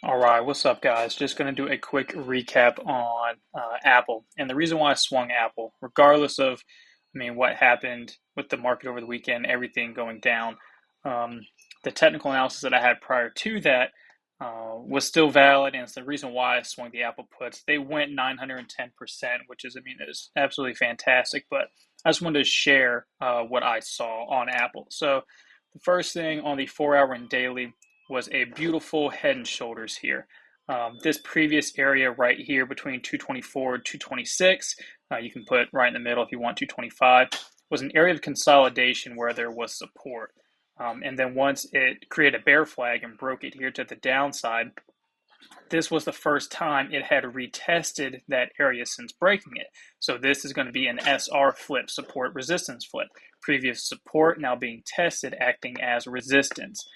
All right, what's up, guys? Just going to do a quick recap on Apple. And the reason why I swung Apple, regardless of, what happened with the market over the weekend, everything going down, um, the technical analysis that I had prior to that was still valid. And it's the reason why I swung the Apple puts. They went 910%, which is, is absolutely fantastic. But I just wanted to share what I saw on Apple. So the first thing on the 4 hour and daily was a beautiful head and shoulders here. This previous area right here between 224 and 226, you can put right in the middle if you want 225, was an area of consolidation where there was support. And then once it created a bear flag and broke it here to the downside, this was the first time it had retested that area since breaking it. So this is going to be an SR flip, support resistance flip. Previous support now being tested, acting as resistance.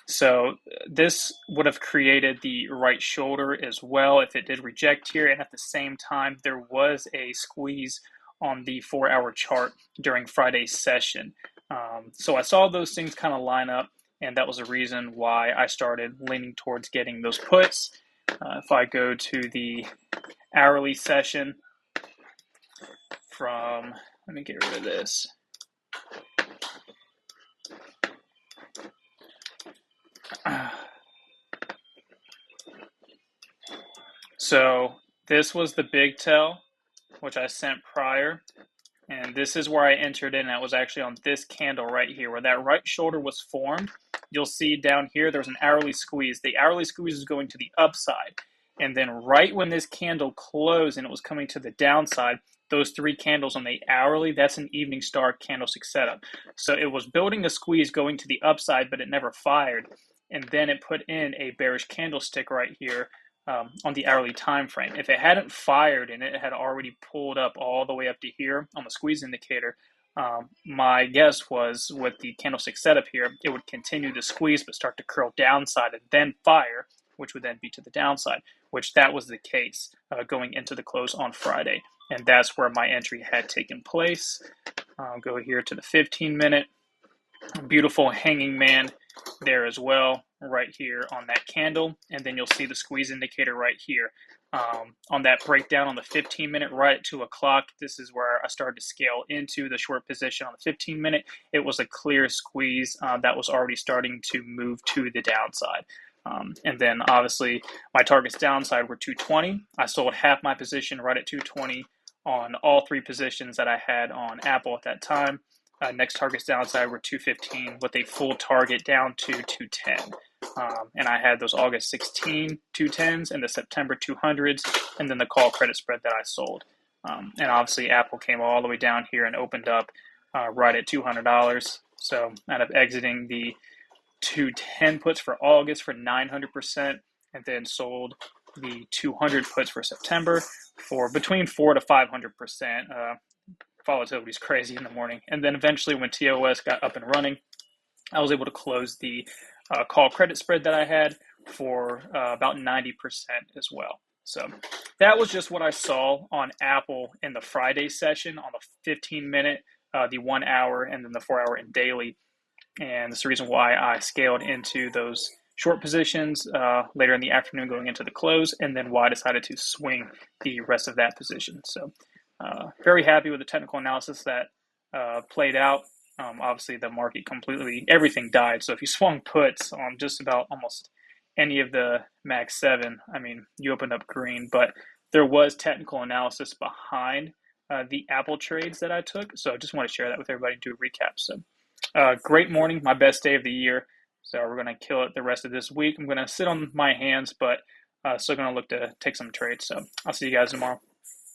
So this would have created the right shoulder as well if it did reject here. And at the same time, there was a squeeze on the 4 hour chart during Friday's session. So I saw those things kind of line up, and that was the reason why I started leaning towards getting those puts. If I go to the hourly session let me get rid of this. So this was the big tell, which I sent prior, and this is where I entered in. That was actually on this candle right here, where that right shoulder was formed. You'll see down here there's an hourly squeeze. The hourly squeeze is going to the upside, and then right when this candle closed and it was coming to the downside, those three candles on the hourly, that's an evening star candlestick setup. So it was building a squeeze going to the upside, but it never fired. And then it put in a bearish candlestick right here on the hourly time frame. If it hadn't fired and it had already pulled up all the way up to here on the squeeze indicator, my guess was with the candlestick setup here, it would continue to squeeze but start to curl downside and then fire, which would then be to the downside, which that was the case going into the close on Friday. And that's where my entry had taken place. I'll go here to the 15-minute. Beautiful hanging man there as well, right here on that candle. And then you'll see the squeeze indicator right here. On that breakdown on the 15-minute, right at 2 o'clock, this is where I started to scale into the short position on the 15-minute. It was a clear squeeze that was already starting to move to the downside. And then obviously my targets downside were 220. I sold half my position right at 220 on all three positions that I had on Apple at that time. Next targets downside were 215 with a full target down to 210. And I had those August 16 210s and the September 200s, and then the call credit spread that I sold. And obviously Apple came all the way down here and opened up right at $200. So I ended up exiting the 210 puts for August for 900%, and then sold the 200 puts for September for between 400 to 500%. Volatility is crazy in the morning. And then eventually when TOS got up and running, I was able to close the call credit spread that I had for about 90% as well. So that was just what I saw on Apple in the Friday session on the 15-minute, the 1 hour, and then the 4 hour and daily. And that's the reason why I scaled into those short positions later in the afternoon going into the close, and then why I decided to swing the rest of that position. So very happy with the technical analysis that played out. Obviously, the market completely, everything died. So if you swung puts on just about almost any of the Max 7, you opened up green. But there was technical analysis behind the Apple trades that I took. So I just want to share that with everybody and do a recap. So great morning, my best day of the year. So we're going to kill it the rest of this week. I'm going to sit on my hands, but still going to look to take some trades. So I'll see you guys tomorrow.